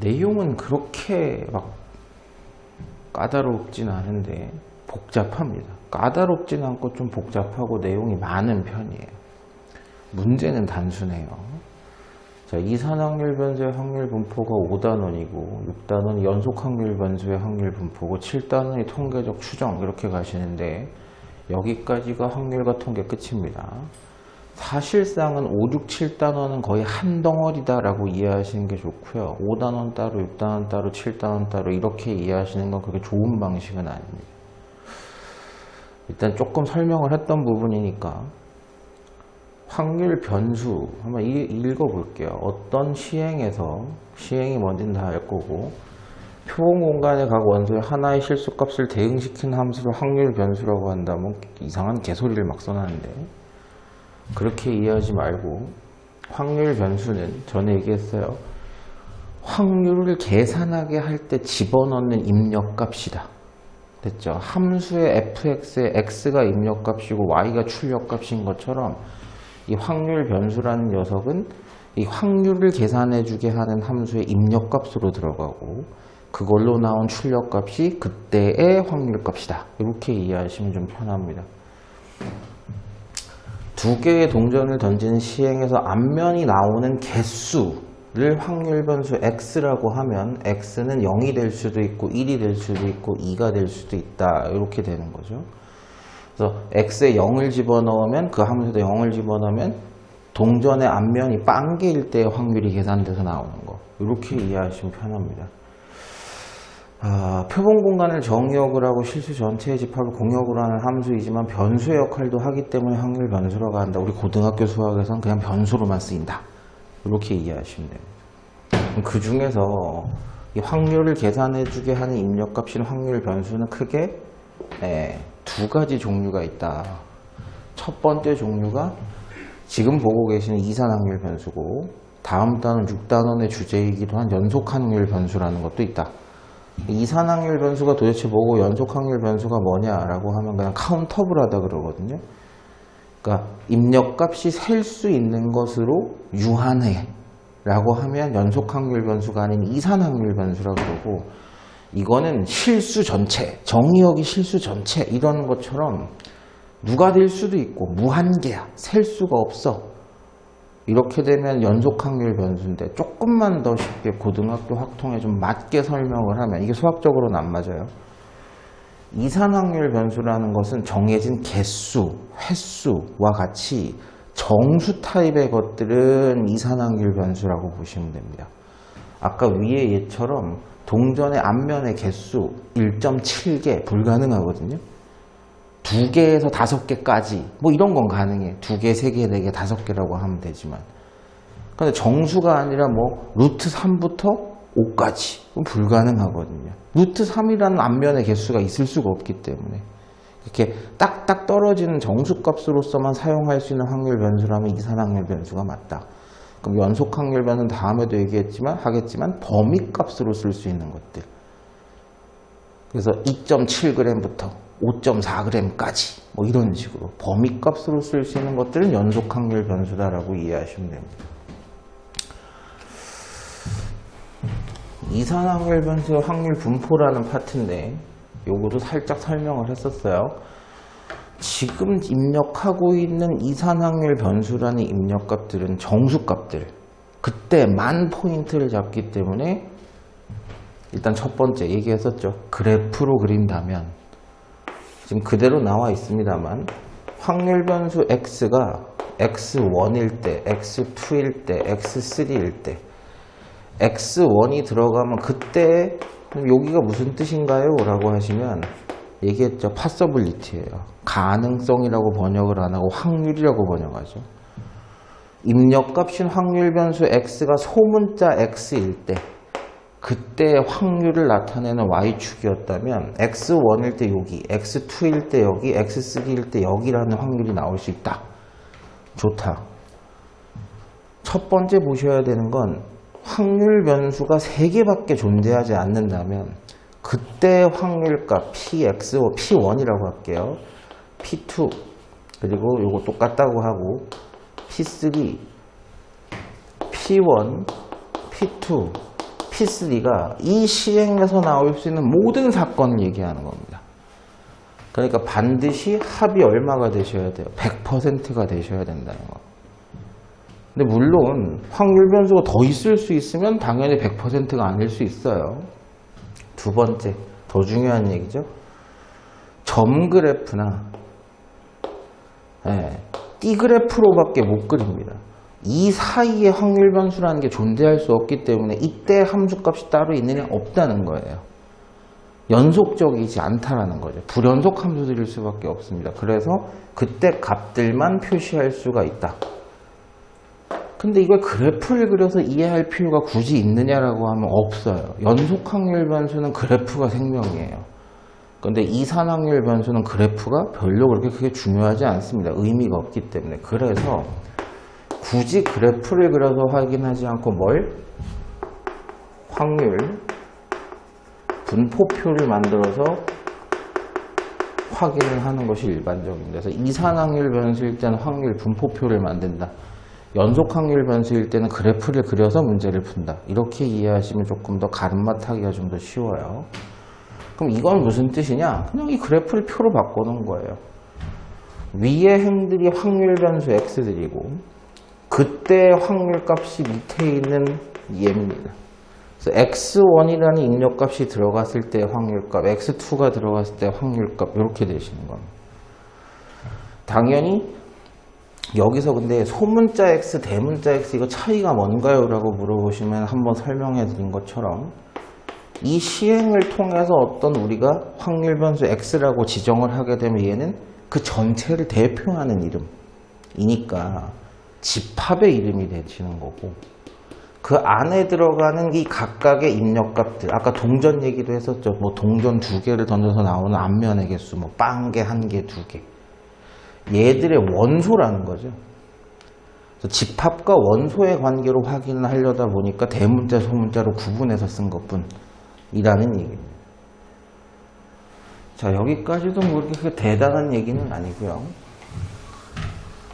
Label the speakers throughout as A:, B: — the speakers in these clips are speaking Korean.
A: 내용은 그렇게 막 까다롭진 않은데 복잡합니다. 까다롭진 않고 좀 복잡하고 내용이 많은 편이에요. 문제는 단순해요. 자, 이산확률 변수의 확률 분포가 5단원이고 6단원이 연속 확률 변수의 확률 분포고 7단원이 통계적 추정 이렇게 가시는데 여기까지가 확률과 통계 끝입니다. 사실상은 5, 6, 7단원은 거의 한 덩어리다 라고 이해하시는 게 좋고요. 5단원 따로, 6단원 따로, 7단원 따로 이렇게 이해하시는 건 그렇게 좋은 방식은 아닙니다. 일단 조금 설명을 했던 부분이니까 확률 변수 한번 읽어볼게요. 어떤 시행에서 시행이 뭔지는 다 알 거고 표본 공간의 각 원소의 하나의 실수값을 대응시킨 함수를 확률 변수라고 한다면 이상한 개소리를 막 써놨는데 그렇게 이해하지 말고 확률 변수는 전에 얘기했어요. 확률을 계산하게 할 때 집어넣는 입력값이다. 됐죠? 함수의 fx에 x가 입력값이고 y가 출력값인 것처럼 이 확률 변수라는 녀석은 이 확률을 계산해주게 하는 함수의 입력값으로 들어가고 그걸로 나온 출력값이 그때의 확률값이다. 이렇게 이해하시면 좀 편합니다. 두 개의 동전을 던지는 시행에서 앞면이 나오는 개수를 확률 변수 x라고 하면 x는 0이 될 수도 있고 1이 될 수도 있고 2가 될 수도 있다. 이렇게 되는 거죠. 그래서 x에 0을 집어넣으면 그 함수에 0을 집어넣으면 동전의 앞면이 빵개일 때의 확률이 계산돼서 나오는 거. 이렇게 이해하시면 편합니다. 표본 공간을 정의역을 하고 실수 전체의 집합을 공역으로 하는 함수이지만 변수의 역할도 하기 때문에 확률 변수라고 한다. 우리 고등학교 수학에서는 그냥 변수로만 쓰인다. 이렇게 이해하시면 됩니다. 그 중에서 이 확률을 계산해주게 하는 입력값인 확률 변수는 크게 두 가지 종류가 있다. 첫 번째 종류가 지금 보고 계시는 이산확률 변수고 다음 단원 6단원의 주제이기도 한 연속확률 변수라는 것도 있다. 이산확률 변수가 도대체 뭐고 연속확률 변수가 뭐냐라고 하면 그냥 카운터블하다 그러거든요. 그러니까 입력값이 셀 수 있는 것으로 유한해 라고 하면 연속확률 변수가 아닌 이산확률 변수라고 그러고 이거는 실수 전체, 정의역이 실수 전체 이런 것처럼 누가 될 수도 있고 무한계야. 셀 수가 없어. 이렇게 되면 연속확률 변수인데 조금만 더 쉽게 고등학교 확통에 좀 맞게 설명을 하면 이게 수학적으로는 안 맞아요. 이산확률 변수라는 것은 정해진 개수, 횟수와 같이 정수 타입의 것들은 이산확률 변수라고 보시면 됩니다. 아까 위에 얘처럼 동전의 앞면의 개수 1.7개 불가능하거든요. 2개에서 5개까지 뭐 이런 건 가능해. 2개, 3개, 4개, 5개라고 하면 되지만 근데 정수가 아니라 뭐 루트 3부터 5까지 불가능하거든요. 루트 3이라는 앞면의 개수가 있을 수가 없기 때문에 이렇게 딱딱 떨어지는 정수값으로서만 사용할 수 있는 확률 변수라면 이산확률 변수가 맞다. 그럼 연속확률 변수는 다음에도 하겠지만 범위값으로 쓸 수 있는 것들. 그래서 2.7g부터 5.4g까지 뭐 이런 식으로 범위값으로 쓸 수 있는 것들은 연속확률 변수다라고 이해하시면 됩니다. 이산확률 변수의 확률 분포라는 파트인데 요거도 살짝 설명을 했었어요. 지금 입력하고 있는 이산확률 변수라는 입력값들은 정수값들 그때만 포인트를 잡기 때문에 일단 첫 번째 얘기했었죠. 그래프로 그린다면 지금 그대로 나와 있습니다만 확률 변수 x가 x1일 때, x2일 때, x3일 때 x1이 들어가면 그때 여기가 무슨 뜻인가요? 라고 하시면 얘기했죠. possibility예요. 가능성이라고 번역을 안 하고 확률이라고 번역하죠. 입력값인 확률 변수 x가 소문자 x일 때 그때 확률을 나타내는 y축이었다면 x1일 때 여기, x2일 때 여기, x3일 때 여기라는 확률이 나올 수 있다. 좋다. 첫 번째 보셔야 되는 건 확률 변수가 3개밖에 존재하지 않는다면 그때 확률값 px, p1이라고 할게요. p2 그리고 요거 똑같다고 하고 p3, p1, p2, P3가 이 시행에서 나올 수 있는 모든 사건을 얘기하는 겁니다. 그러니까 반드시 합이 얼마가 되셔야 돼요? 100%가 되셔야 된다는 거. 근데 물론 확률 변수가 더 있을 수 있으면 당연히 100%가 아닐 수 있어요. 두 번째, 더 중요한 얘기죠. 점 그래프나 띠 그래프로밖에 못 그립니다. 이 사이에 확률 변수라는 게 존재할 수 없기 때문에 이때 함수값이 따로 있느냐 없다는 거예요. 연속적이지 않다라는 거죠. 불연속 함수들일 수밖에 없습니다. 그래서 그때 값들만 표시할 수가 있다. 근데 이걸 그래프를 그려서 이해할 필요가 굳이 있느냐라고 하면 없어요. 연속 확률 변수는 그래프가 생명이에요. 근데 이산 확률 변수는 그래프가 별로 그렇게 크게 중요하지 않습니다. 의미가 없기 때문에. 그래서 굳이 그래프를 그려서 확인하지 않고 뭘? 확률 분포표를 만들어서 확인을 하는 것이 일반적입니다. 그래서 이산 확률 변수일 때는 확률 분포표를 만든다. 연속 확률 변수일 때는 그래프를 그려서 문제를 푼다. 이렇게 이해하시면 조금 더 가름맛 하기가 좀 더 쉬워요. 그럼 이건 무슨 뜻이냐? 그냥 이 그래프를 표로 바꿔놓은 거예요. 위의 행들이 확률 변수 x들이고 그때 확률 값이 밑에 있는 얘입니다. 그래서 x1이라는 입력값이 들어갔을 때 확률값, x2가 들어갔을 때 확률값 이렇게 되시는 겁니다. 당연히 여기서 근데 소문자 x, 대문자 x 이거 차이가 뭔가요? 라고 물어보시면 한번 설명해 드린 것처럼 이 시행을 통해서 어떤 우리가 확률 변수 x라고 지정을 하게 되면 얘는 그 전체를 대표하는 이름이니까 집합의 이름이 되시는 거고 그 안에 들어가는 이 각각의 입력값들 아까 동전 얘기도 했었죠. 뭐 동전 2개를 던져서 나오는 앞면의 개수 뭐 빵개 1개, 2개 얘들의 원소라는 거죠. 그래서 집합과 원소의 관계로 확인을 하려다 보니까 대문자, 소문자로 구분해서 쓴 것뿐이라는 얘기입니다. 자, 여기까지도 뭐 그렇게 대단한 얘기는 아니고요.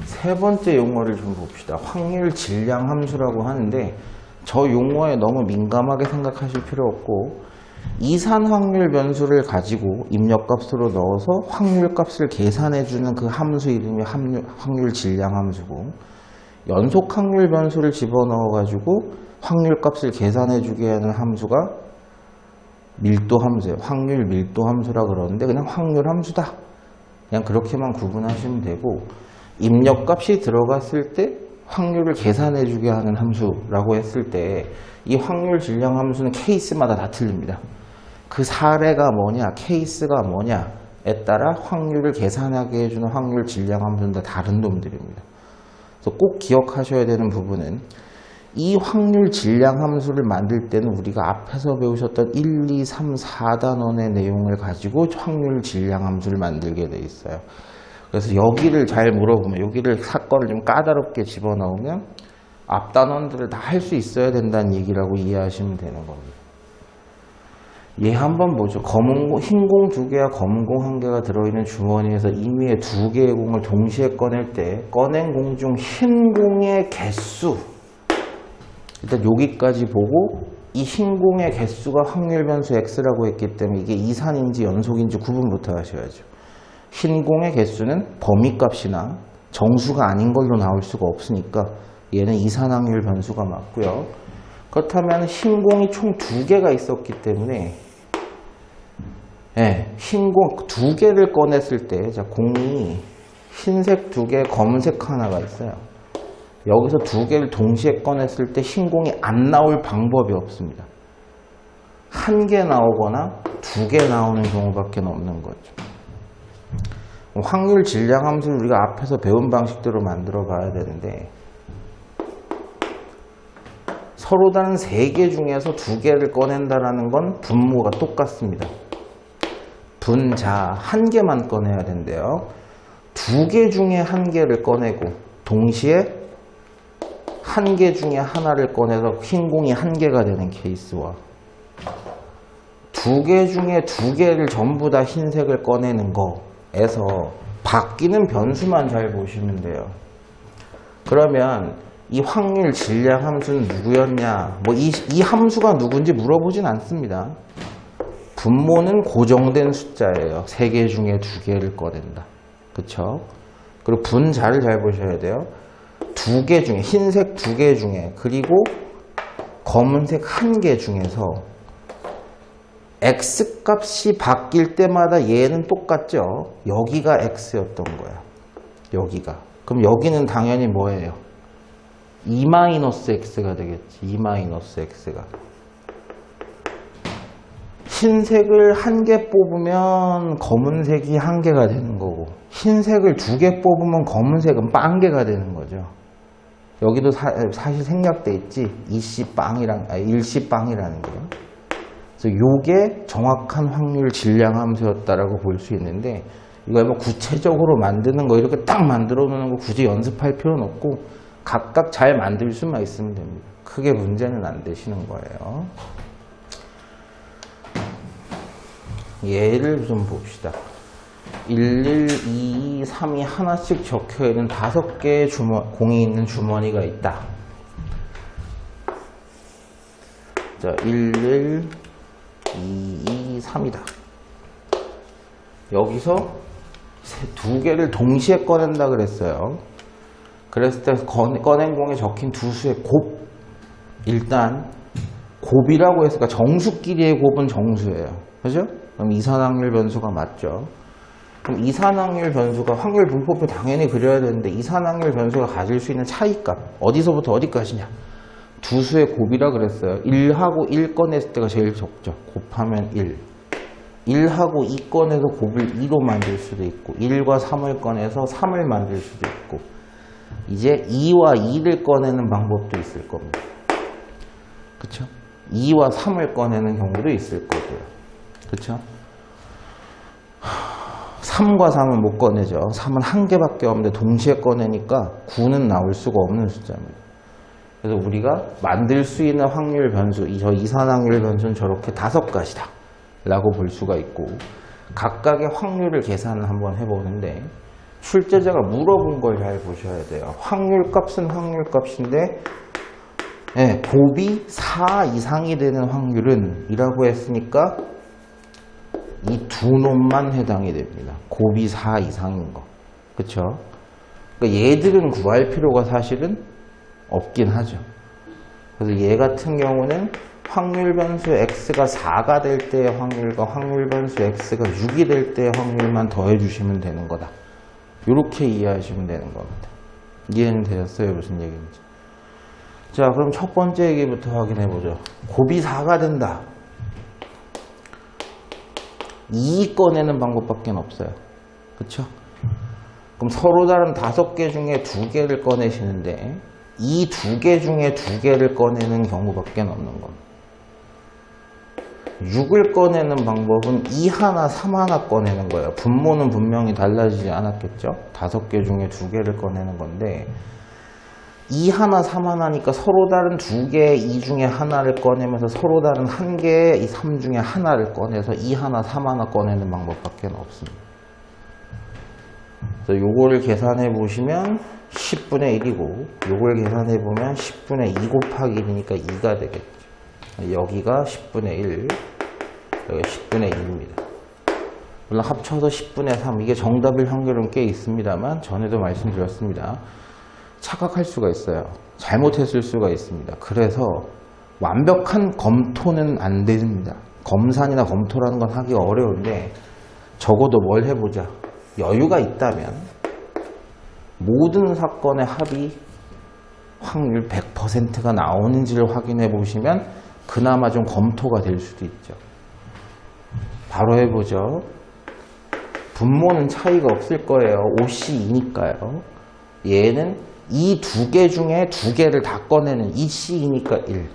A: 세 번째 용어를 좀 봅시다. 확률 질량 함수라고 하는데 저 용어에 너무 민감하게 생각하실 필요 없고 이산 확률 변수를 가지고 입력값으로 넣어서 확률값을 계산해주는 그 함수 이름이 확률 질량 함수고 연속 확률 변수를 집어넣어가지고 확률값을 계산해주게 하는 함수가 밀도 함수예요. 확률 밀도 함수라 그러는데 그냥 확률 함수다. 그냥 그렇게만 구분하시면 되고 입력값이 들어갔을 때 확률을 계산해주게 하는 함수라고 했을 때 이 확률 질량 함수는 케이스마다 다 틀립니다. 그 사례가 뭐냐, 케이스가 뭐냐에 따라 확률을 계산하게 해주는 확률 질량 함수는 다 다른 놈들입니다. 그래서 꼭 기억하셔야 되는 부분은 이 확률 질량 함수를 만들 때는 우리가 앞에서 배우셨던 1, 2, 3, 4단원의 내용을 가지고 확률 질량 함수를 만들게 돼 있어요. 그래서 여기를 잘 물어보면 여기를 사건을 좀 까다롭게 집어넣으면 앞단원들을 다 할 수 있어야 된다는 얘기라고 이해하시면 되는 겁니다. 얘 한번 보죠. 흰 공 2개와 검은 공 1개가 들어있는 주머니에서 임의의 2개의 공을 동시에 꺼낼 때 꺼낸 공 중 흰 공의 개수 일단 여기까지 보고 이 흰 공의 개수가 확률 변수 x라고 했기 때문에 이게 이산인지 연속인지 구분부터 하셔야죠. 흰 공의 개수는 범위값이나 정수가 아닌 걸로 나올 수가 없으니까 얘는 이산 확률 변수가 맞고요. 그렇다면 흰 공이 총 2개가 있었기 때문에 흰 공 2개를 꺼냈을 때 자, 공이 흰색 2개, 검은색 하나가 있어요. 여기서 2개를 동시에 꺼냈을 때 흰 공이 안 나올 방법이 없습니다. 1개 나오거나 2개 나오는 경우밖에 없는 거죠. 확률 질량 함수를 우리가 앞에서 배운 방식대로 만들어 봐야 되는데 서로 다른 3개 중에서 2개를 꺼낸다라는 건 분모가 똑같습니다. 분자 1개만 꺼내야 된대요. 2개 중에 1개를 꺼내고 동시에 1개 중에 하나를 꺼내서 흰 공이 1개가 되는 케이스와 2개 중에 2개를 전부 다 흰색을 꺼내는 거에서 바뀌는 변수만 잘 보시면 돼요. 그러면 이 확률 질량 함수는 누구였냐? 뭐 이 함수가 누군지 물어보진 않습니다. 분모는 고정된 숫자예요. 3개 중에 2개를 꺼낸다. 그쵸? 그리고 분자를 잘 보셔야 돼요. 2개 중에, 흰색 2개 중에, 그리고 검은색 1개 중에서 x 값이 바뀔 때마다 얘는 똑같죠? 여기가 x였던 거야. 여기가. 그럼 여기는 당연히 뭐예요? 2-x가 되겠지. 2-x가. 흰색을 1개 뽑으면 검은색이 1개가 되는 거고, 흰색을 2개 뽑으면 검은색은 빵개가 되는 거죠. 여기도 사실 생략돼 있지. 일시빵이라는 게. 그래서 요게 정확한 확률 질량 함수였다라고 볼 수 있는데, 이거 뭐 구체적으로 만드는 거 이렇게 딱 만들어 놓는 거 굳이 연습할 필요는 없고, 각각 잘 만들 수만 있으면 됩니다. 크게 문제는 안 되시는 거예요. 예를 좀 봅시다. 1, 2, 3이 하나씩 적혀 있는 5개의 공이 있는 주머니가 있다. 자, 1, 2, 3이다. 여기서 2개를 동시에 꺼낸다 그랬어요. 그랬을 때 꺼낸 공에 적힌 두 수의 곱. 일단 곱이라고 했으니까 정수끼리의 곱은 정수예요. 그죠? 그럼 이산확률 변수가 맞죠. 그럼 이산확률 변수가 확률 분포표 당연히 그려야 되는데, 이산확률 변수가 가질 수 있는 차이값 어디서부터 어디까지냐? 두 수의 곱이라 그랬어요. 1하고 1 꺼냈을 때가 제일 적죠. 곱하면 1. 1하고 2 꺼내서 곱을 2로 만들 수도 있고, 1과 3을 꺼내서 3을 만들 수도 있고, 이제 2와 2를 꺼내는 방법도 있을 겁니다. 그쵸? 2와 3을 꺼내는 경우도 있을 거고요. 그쵸? 3과 3은 못 꺼내죠. 3은 1개밖에 없는데 동시에 꺼내니까 9는 나올 수가 없는 숫자입니다. 그래서 우리가 만들 수 있는 확률 변수, 저 이산확률 변수는 저렇게 5가지다 라고 볼 수가 있고, 각각의 확률을 계산을 한번 해보는데, 출제자가 물어본 걸 잘 보셔야 돼요. 확률값은 확률값인데, 네, 곱이 4 이상이 되는 확률은 이라고 했으니까 이 두 놈만 해당이 됩니다. 곱이 4 이상인 거. 그쵸? 그러니까 얘들은 구할 필요가 사실은 없긴 하죠. 그래서 얘 같은 경우는 확률 변수 x가 4가 될 때의 확률과 확률 변수 x가 6이 될 때의 확률만 더해 주시면 되는 거다. 이렇게 이해하시면 되는 겁니다. 이해는 되셨어요? 무슨 얘기인지. 자, 그럼 첫 번째 얘기부터 확인해 보죠. 곱이 4가 된다. 2 꺼내는 방법밖에 없어요. 그쵸? 그럼 서로 다른 5개 중에 2개를 꺼내시는데, 이 2개 중에 2개를 꺼내는 경우밖에 없는 겁니다. 6을 꺼내는 방법은 2 하나, 3 하나 꺼내는 거예요. 분모는 분명히 달라지지 않았겠죠? 5개 중에 2개를 꺼내는 건데, 2 하나, 3 하나니까 서로 다른 2개의 2 중에 하나를 꺼내면서 서로 다른 1개의 이 3 중에 하나를 꺼내서 2 하나, 3 하나 꺼내는 방법밖에 없습니다. 그래서 요거를 계산해 보시면 10분의 1이고, 요걸 계산해 보면 10분의 2 곱하기 1이니까 2가 되겠죠. 여기가 10분의 1, 여기가 10분의 2입니다. 물론 합쳐서 10분의 3, 이게 정답일 확률은 꽤 있습니다만, 전에도 말씀드렸습니다. 착각할 수가 있어요. 잘못했을 수가 있습니다. 그래서 완벽한 검토는 안 됩니다. 검산이나 검토라는 건 하기가 어려운데, 적어도 뭘 해보자. 여유가 있다면 모든 사건의 합이 확률 100%가 나오는지를 확인해 보시면 그나마 좀 검토가 될 수도 있죠. 바로 해보죠. 분모는 차이가 없을 거예요. 5C이니까요. 얘는 이 2개 중에 2개를 다 꺼내는 2C이니까 1.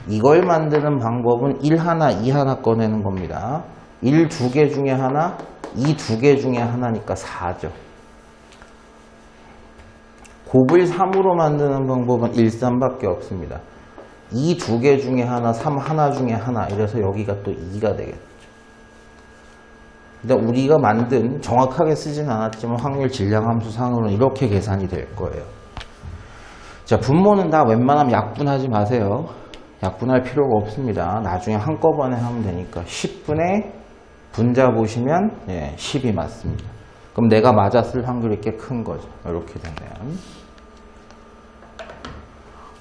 A: 이걸 만드는 방법은 1 하나, 2 하나 꺼내는 겁니다. 1 2개 중에 하나, 2 2개 중에 하나니까 4죠. 곱을 3으로 만드는 방법은 1, 3밖에 없습니다. 2 2개 중에 하나, 3 하나 중에 하나, 이래서 여기가 또 2가 되겠죠. 일단 우리가 만든, 정확하게 쓰진 않았지만 확률 질량 함수 상으로는 이렇게 계산이 될 거예요. 자, 분모는 다 웬만하면 약분하지 마세요. 약분할 필요가 없습니다. 나중에 한꺼번에 하면 되니까. 10분의 분자 보시면 10이 맞습니다. 그럼 내가 맞았을 확률이 꽤 큰 거죠. 이렇게 되면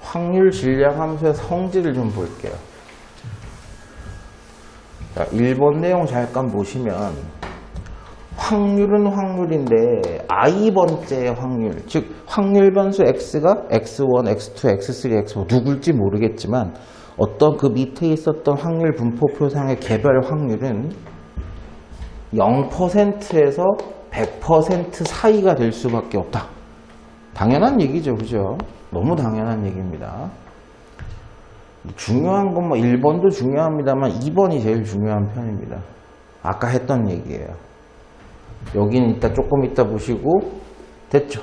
A: 확률 질량 함수의 성질을 좀 볼게요. 자, 1번 내용 잠깐 보시면 확률은 확률인데 i번째 확률, 즉 확률 변수 x가 x1, x2, x3, x4 누굴지 모르겠지만 어떤 그 밑에 있었던 확률 분포표상의 개별 확률은 0%에서 100% 사이가 될 수밖에 없다. 당연한 얘기죠, 그죠? 너무 당연한 얘기입니다. 중요한 건 뭐 1번도 중요합니다만 2번이 제일 중요한 편입니다. 아까 했던 얘기예요. 여기는 이따 조금 이따 보시고 됐죠?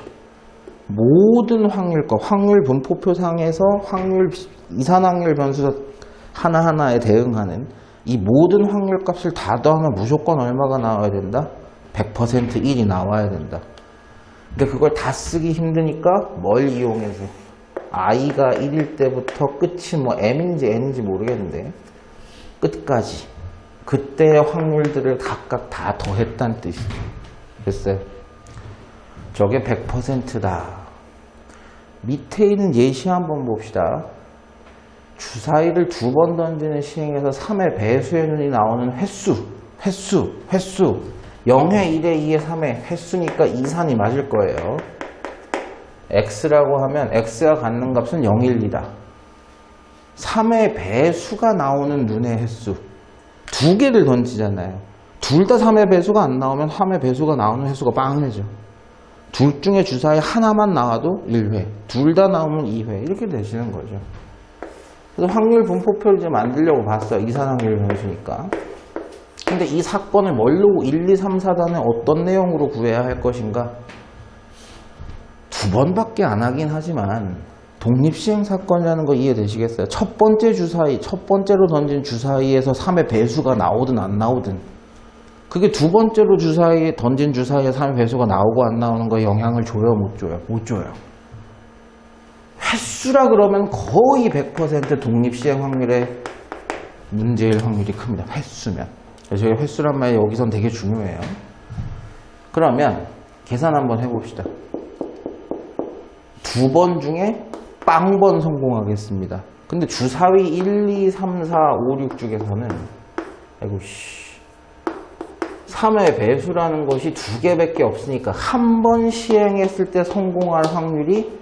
A: 모든 확률과 확률 분포표상에서 확률 이산확률 변수 하나하나에 대응하는 이 모든 확률 값을 다 더하면 무조건 얼마가 나와야 된다? 100% 1이 나와야 된다. 근데 그걸 다 쓰기 힘드니까 뭘 이용해서 i가 1일 때부터 끝이 뭐 m인지 n인지 모르겠는데 끝까지 그때의 확률들을 각각 다 더했다는 뜻이에요. 됐어요? 저게 100%다. 밑에 있는 예시 한번 봅시다. 주사위를 2번 던지는 시행에서 3의 배수의 눈이 나오는 횟수 0회 1회 2회 3회 횟수니까 이산이 맞을 거예요. x라고 하면 x가 갖는 값은 0, 1, 2다. 3의 배수가 나오는 눈의 횟수 두 개를 던지잖아요. 둘 다 3의 배수가 안 나오면 3의 배수가 나오는 횟수가 빵해져. 둘 중에 주사위 하나만 나와도 1회, 둘 다 나오면 2회 이렇게 되시는 거죠. 그래서 확률 분포표를 이제 만들려고 봤어요. 이산확률 변수니까. 근데 이 사건을 뭘로 1, 2, 3, 4단에 어떤 내용으로 구해야 할 것인가? 두 번밖에 안 하긴 하지만 독립시행 사건이라는 거 이해되시겠어요? 첫 번째 주사위, 첫 번째로 던진 주사위에서 3의 배수가 나오든 안 나오든 그게 두 번째로 주사위에 던진 주사위에 3의 배수가 나오고 안 나오는 거에 영향을 줘요? 못 줘요? 못 줘요. 횟수라 그러면 거의 100% 독립시행 확률에 문제일 확률이 큽니다. 횟수면. 그래서 횟수란 말이 여기선 되게 중요해요. 그러면 계산 한번 해봅시다. 2번 중에 빵번 성공하겠습니다. 근데 주사위 1, 2, 3, 4, 5, 6 중에서는 3의 배수라는 것이 두 개밖에 없으니까 한 번 시행했을 때 성공할 확률이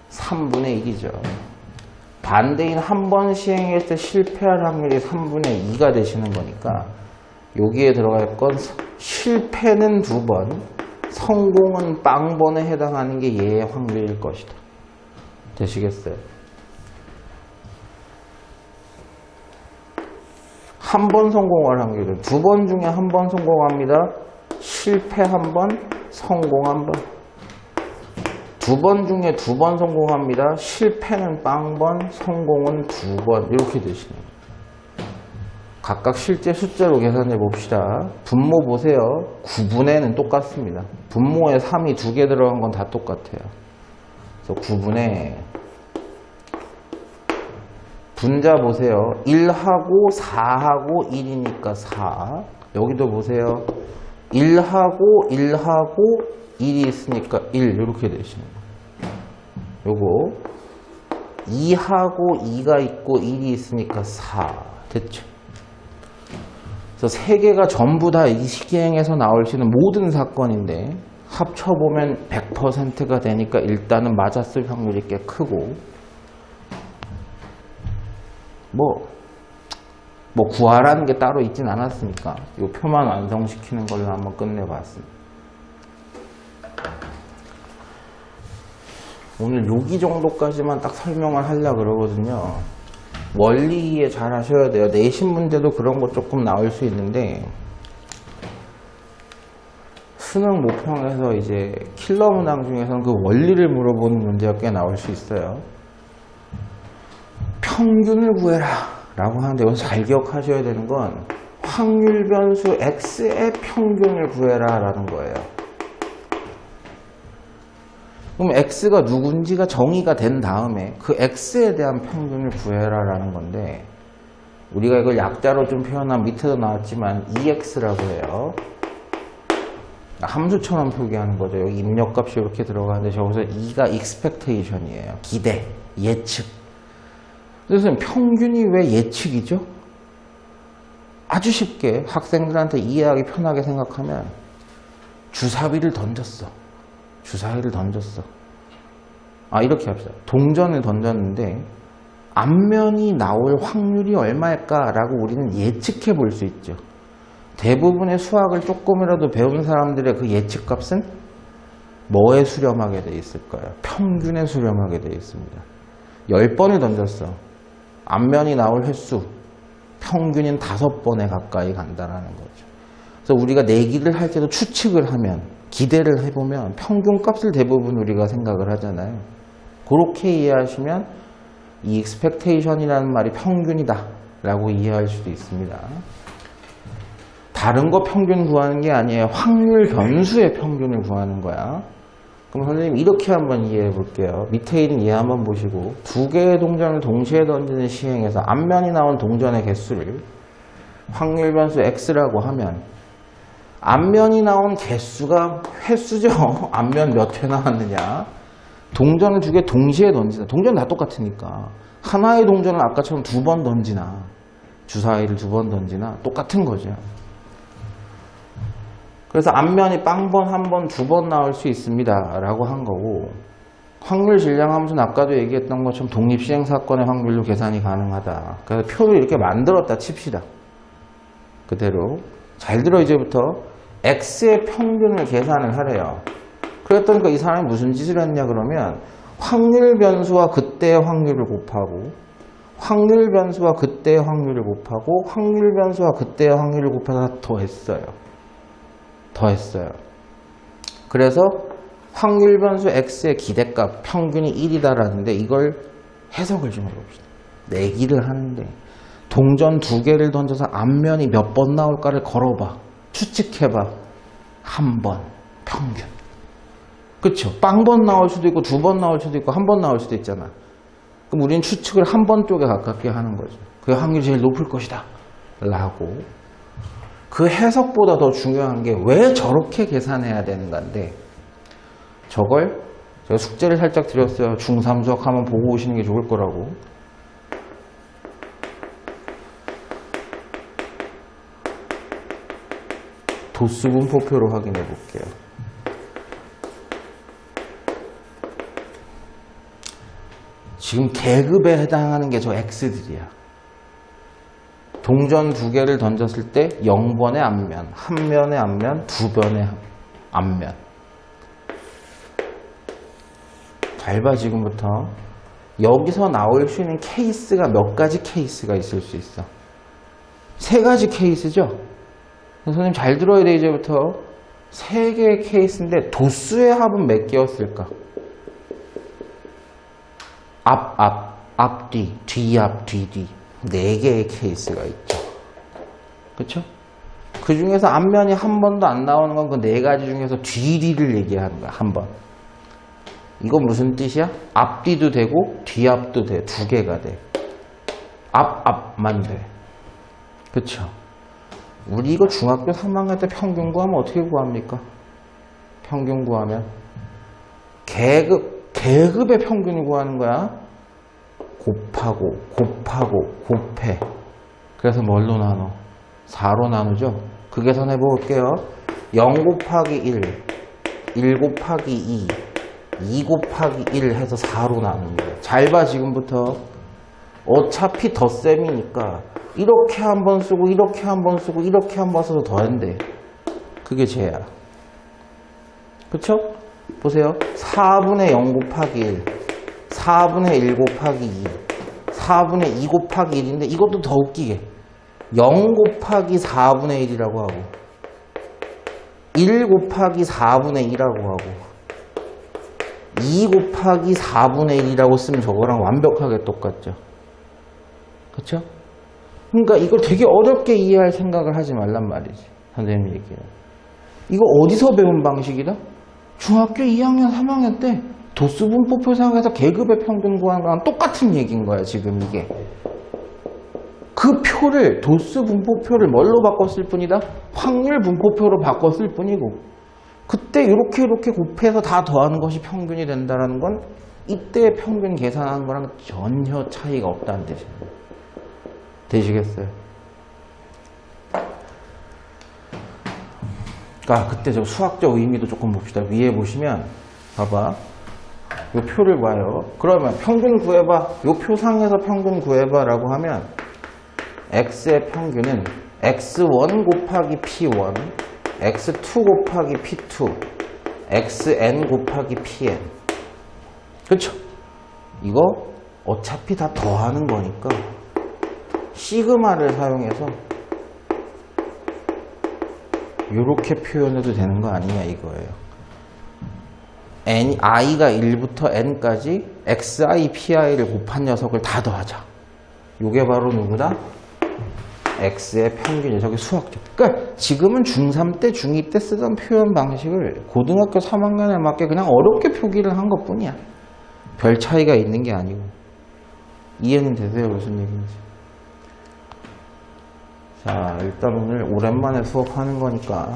A: 3분의 1이죠. 반대인 한 번 시행했을 때 실패할 확률이 3분의 2가 되시는 거니까 여기에 들어갈 건 실패는 2번, 성공은 빵번에 해당하는 게 얘의 확률일 것이다. 되시겠어요? 한 번 성공할 확률은 2번 중에 한 번 성공합니다. 실패 한 번, 성공 한 번. 2번 중에 2번 성공합니다. 실패는 빵번, 성공은 2번. 이렇게 되시네요. 각각 실제 숫자로 계산해 봅시다. 분모 보세요. 9분의는 똑같습니다. 분모에 3이 2개 들어간 건 다 똑같아요. 그래서 9분의 분자 보세요. 1하고 4하고 1이니까 4. 여기도 보세요. 1하고 1이 있으니까 1 이렇게 되시는 거예요. 요거 2하고 2가 있고 1이 있으니까 4. 됐죠? 그래서 세 개가 전부 다 이 시행에서 나올 수 있는 모든 사건인데 합쳐보면 100%가 되니까 일단은 맞았을 확률이 꽤 크고 뭐 구하라는 게 따로 있진 않았으니까 이 표만 완성시키는 걸로 한번 끝내봤습니다. 오늘 여기 정도까지만 딱 설명을 하려고 그러거든요. 원리 이해 잘 하셔야 돼요. 내신 문제도 그런 거 조금 나올 수 있는데 수능 모평에서 이제 킬러 문항 중에서는 그 원리를 물어보는 문제가 꽤 나올 수 있어요. 평균을 구해라 라고 하는데 여기서 잘 기억하셔야 되는 건 확률 변수 x의 평균을 구해라 라는 거예요. 그럼 x가 누군지가 정의가 된 다음에 그 x에 대한 평균을 구해라라는 건데, 우리가 이걸 약자로 좀 표현하면 밑에도 나왔지만 ex라고 해요. 함수처럼 표기하는 거죠. 여기 입력값이 이렇게 들어가는데 저기서 e가 expectation이에요. 기대, 예측. 그래서 평균이 왜 예측이죠? 아주 쉽게 학생들한테 이해하기 편하게 생각하면 주사위를 던졌어. 주사위를 던졌어. 이렇게 합시다. 동전을 던졌는데 앞면이 나올 확률이 얼마일까라고 우리는 예측해 볼 수 있죠. 대부분의 수학을 조금이라도 배운 사람들의 그 예측값은 뭐에 수렴하게 돼 있을까요? 평균에 수렴하게 돼 있습니다. 10번을 던졌어. 앞면이 나올 횟수, 평균인 5번에 가까이 간다는 거죠. 그래서 우리가 내기를 할 때도 추측을 하면, 기대를 해보면 평균값을 대부분 우리가 생각을 하잖아요. 그렇게 이해하시면 이 expectation이라는 말이 평균이다 라고 이해할 수도 있습니다. 다른 거 평균 구하는 게 아니에요. 확률 변수의 평균을 구하는 거야. 그럼 선생님 이렇게 한번 이해해 볼게요. 밑에 있는 예 한번 보시고, 두 개의 동전을 동시에 던지는 시행에서 앞면이 나온 동전의 개수를 확률 변수 x라고 하면 앞면이 나온 개수가 횟수죠. 앞면 몇 회 나왔느냐. 동전을 두 개 동시에 던지나. 동전은 다 똑같으니까. 하나의 동전을 아까처럼 2번 던지나, 주사위를 2번 던지나 똑같은 거죠. 그래서 앞면이 빵번, 1번, 2번 나올 수 있습니다 라고 한 거고, 확률 질량 함수는 아까도 얘기했던 것처럼 독립시행 사건의 확률로 계산이 가능하다. 그래서 표를 이렇게 만들었다 칩시다. 그대로. 잘 들어. 이제부터 x의 평균을 계산을 하래요. 그랬더니 이 사람이 무슨 짓을 했냐 그러면 확률 변수와 그때의 확률을 곱하고, 확률 변수와 그때의 확률을 곱하고, 확률 변수와 그때의 확률을 곱해서 더했어요. 그래서 확률 변수 x의 기대값 평균이 1이다라는데 이걸 해석을 좀 해봅시다. 내기를 하는데 동전 2개를 던져서 앞면이 몇 번 나올까를 걸어봐. 추측해봐. 1번 평균. 그쵸? 빵번 나올 수도 있고 2번 나올 수도 있고 1번 나올 수도 있잖아. 그럼 우리는 추측을 1번 쪽에 가깝게 하는 거죠. 그 확률이 제일 높을 것이다 라고. 그 해석보다 더 중요한 게 왜 저렇게 계산해야 되는가인데, 저걸 제가 숙제를 살짝 드렸어요. 중3 수학 한번 보고 오시는 게 좋을 거라고. 도수 분포표로 확인해 볼게요. 지금 계급에 해당하는 게 저 X들이야. 동전 2개를 던졌을 때 0번의 앞면, 1면의 앞면, 2변의 앞면. 잘 봐, 지금부터. 여기서 나올 수 있는 케이스가 몇 가지 케이스가 있을 수 있어. 3가지 케이스죠? 선생님 잘 들어야 돼, 이제부터. 3개의 케이스인데 도수의 합은 몇 개였을까? 앞뒤, 뒤앞, 뒤뒤. 4개의 케이스가 있죠. 그쵸? 그 중에서 앞면이 한 번도 안 나오는 건 그 4가지 중에서 뒤뒤를 얘기하는 거야, 한 번. 이건 무슨 뜻이야? 앞뒤도 되고 뒤앞도 돼. 2개가 돼. 앞만 돼. 그쵸? 우리 이거 중학교 3학년 때 평균 구하면 어떻게 구합니까? 평균 구하면 계급의 평균을 구하는 거야. 곱하고 곱해. 그래서 뭘로 나눠? 4로 나누죠? 그 계산해 볼게요. 0 곱하기 1, 1 곱하기 2, 2 곱하기 1 해서 4로 나눕니다. 잘 봐, 지금부터. 어차피 덧셈이니까 이렇게 한 번 쓰고 이렇게 한 번 쓰고 이렇게 한 번 써서 더한대. 그게 쟤야. 그쵸? 보세요. 4분의 0 곱하기 1, 4분의 1 곱하기 2, 4분의 2 곱하기 1인데 이것도 더 웃기게 0 곱하기 4분의 1이라고 하고 1 곱하기 4분의 2라고 하고 2 곱하기 4분의 1이라고 쓰면 저거랑 완벽하게 똑같죠. 그쵸? 그러니까 이걸 되게 어렵게 이해할 생각을 하지 말란 말이지. 선생님이 얘기해요. 이거 어디서 배운 방식이다? 중학교 2학년, 3학년 때 도수 분포표상에서 계급의 평균 구하는 거랑 똑같은 얘기인 거야, 지금 이게. 그 표를, 도수 분포표를 뭘로 바꿨을 뿐이다? 확률 분포표로 바꿨을 뿐이고, 그때 이렇게 곱해서 다 더하는 것이 평균이 된다는 건 이때 평균 계산하는 거랑 전혀 차이가 없다는 뜻입니다. 되시겠어요? 그때 저 수학적 의미도 조금 봅시다. 위에 보시면 봐봐. 요 표를 봐요. 그러면 평균 구해봐. 요 표상에서 평균 구해봐 라고 하면 x의 평균은 x1 곱하기 p1, x2 곱하기 p2, xn 곱하기 pn. 그렇죠? 이거 어차피 다 더하는 거니까 시그마를 사용해서 이렇게 표현해도 되는 거 아니냐 이거예요. i가 1부터 n까지 xi, pi를 곱한 녀석을 다 더하자. 이게 바로 누구다? x의 평균이죠. 저게 수학적. 그러니까 지금은 중3 때, 중2 때 쓰던 표현 방식을 고등학교 3학년에 맞게 그냥 어렵게 표기를 한 것뿐이야. 별 차이가 있는 게 아니고. 이해는 되세요? 무슨 얘기인지. 자, 일단 오늘 오랜만에 수업하는 거니까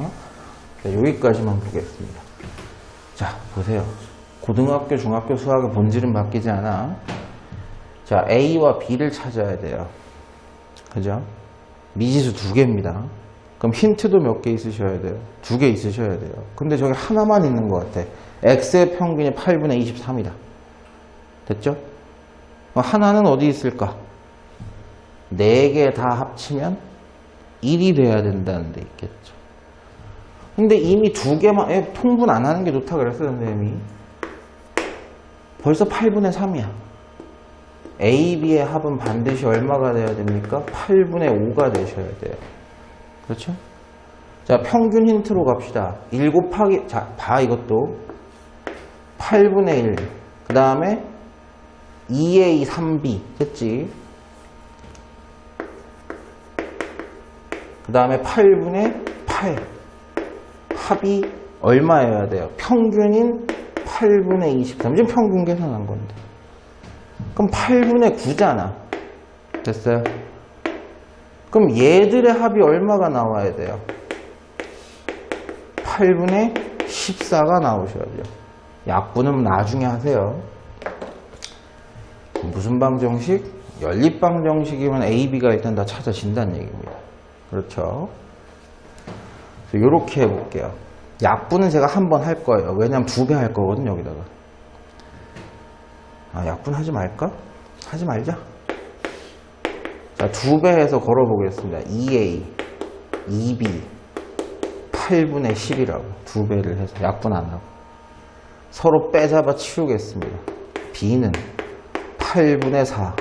A: 여기까지만 보겠습니다. 자, 보세요. 고등학교, 중학교 수학의 본질은 바뀌지 않아. 자, A와 B를 찾아야 돼요. 그죠? 미지수 2개입니다. 그럼 힌트도 몇 개 있으셔야 돼요. 2개 있으셔야 돼요. 근데 저기 하나만 있는 것 같아. X의 평균이 8분의 23이다. 됐죠? 하나는 어디 있을까? 4개 다 합치면 1이 돼야 된다는 데 있겠죠. 근데 이미 2개만 통분 안 하는 게 좋다 그랬어요, 선생님이. 벌써 8분의 3이야. A, B의 합은 반드시 얼마가 돼야 됩니까? 8분의 5가 되셔야 돼요. 그렇죠? 자, 평균 힌트로 갑시다. 1 곱하기, 자, 봐, 이것도. 8분의 1. 그 다음에 2A, 3B. 됐지? 그 다음에 8분의 8. 합이 얼마여야 돼요? 평균인 8분의 23. 지금 평균 계산한 건데. 그럼 8분의 9잖아. 됐어요? 그럼 얘들의 합이 얼마가 나와야 돼요? 8분의 14가 나오셔야죠. 약분은 나중에 하세요. 무슨 방정식? 연립 방정식이면 A, B가 일단 다 찾아진다는 얘기입니다. 그렇죠? 이렇게 해볼게요. 약분은 제가 한 번 할 거예요. 왜냐면 2배 할 거거든요, 여기다가. 약분 하지 말까? 하지 말자. 자, 2배 해서 걸어보겠습니다. 2A, 2B, 8분의 10이라고. 2배를 해서 약분 안 하고. 서로 빼잡아 치우겠습니다. B는 8분의 4.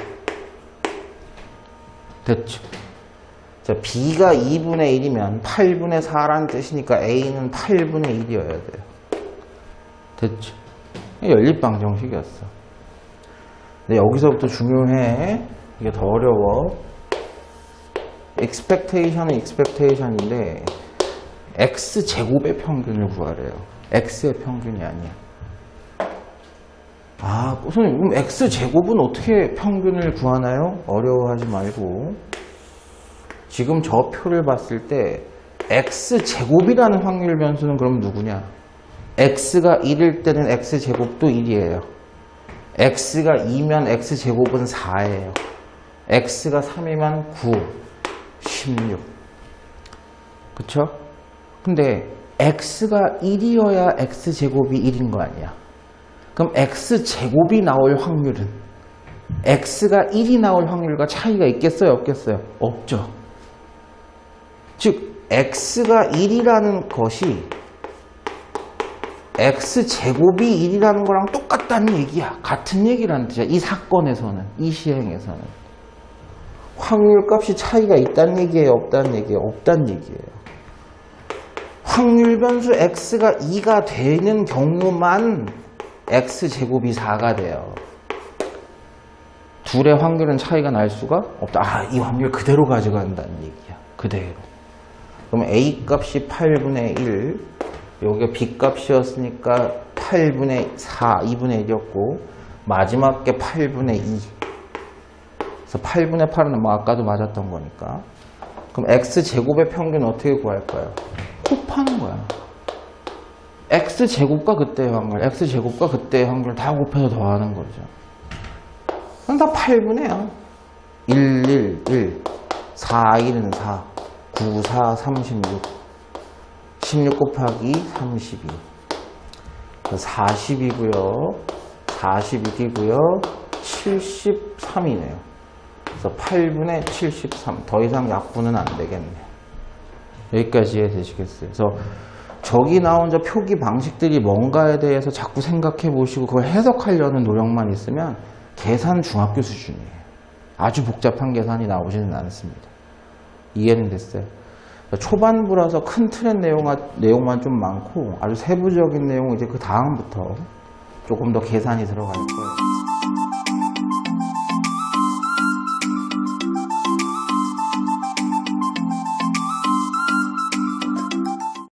A: 됐죠? 자, B가 2분의 1이면 8분의 4라는 뜻이니까 A는 8분의 1이어야 돼요. 됐죠? 연립방정식이었어. 근데 여기서부터 중요해. 이게 더 어려워. expectation은 expectation인데 x제곱의 평균을 구하래요. x의 평균이 아니야. 선생님, 그럼 x제곱은 어떻게 평균을 구하나요? 어려워하지 말고. 지금 저 표를 봤을 때 x제곱이라는 확률 변수는 그럼 누구냐? x가 1일 때는 x제곱도 1이에요. x가 2면 x제곱은 4예요. x가 3이면 9, 16. 그쵸? 근데 x가 1이어야 x제곱이 1인 거 아니야? 그럼 x제곱이 나올 확률은 x가 1이 나올 확률과 차이가 있겠어요? 없겠어요? 없죠. 즉 x가 1이라는 것이 x제곱이 1이라는 거랑 똑같다는 얘기야. 같은 얘기라는 뜻이야. 이 사건에서는, 이 시행에서는. 확률값이 차이가 있다는 얘기예요? 없다는 얘기예요? 없다는 얘기예요. 확률 변수 x가 2가 되는 경우만 x제곱이 4가 돼요. 둘의 확률은 차이가 날 수가 없다. 이 확률 그대로 가져간다는 얘기야. 그대로. 그럼 a 값이 8분의 1, 여기가 b 값이었으니까 8분의 4, 2분의 1이었고 마지막 게 8분의 2. 그래서 8분의 8은 뭐 아까도 맞았던 거니까. 그럼 x제곱의 평균 어떻게 구할까요? 곱하는 거야. x제곱과 그때의 확률, x제곱과 그때의 확률 다 곱해서 더하는 거죠. 그럼 다 8분의 0. 1, 1, 4, 1은 4, 9, 4, 36. 16 곱하기 32. 40이고요. 42이고요. 73이네요. 그래서 8분의 73. 더 이상 약분은 안 되겠네. 여기까지 이해되시겠어요? 그래서 저기 나온 저 표기 방식들이 뭔가에 대해서 자꾸 생각해 보시고 그걸 해석하려는 노력만 있으면 계산 중학교 수준이에요. 아주 복잡한 계산이 나오지는 않습니다. 이해는 됐어요? 초반부라서 큰 틀의 내용만 좀 많고 아주 세부적인 내용은 이제 그 다음부터 조금 더 계산이 들어갈 거예요.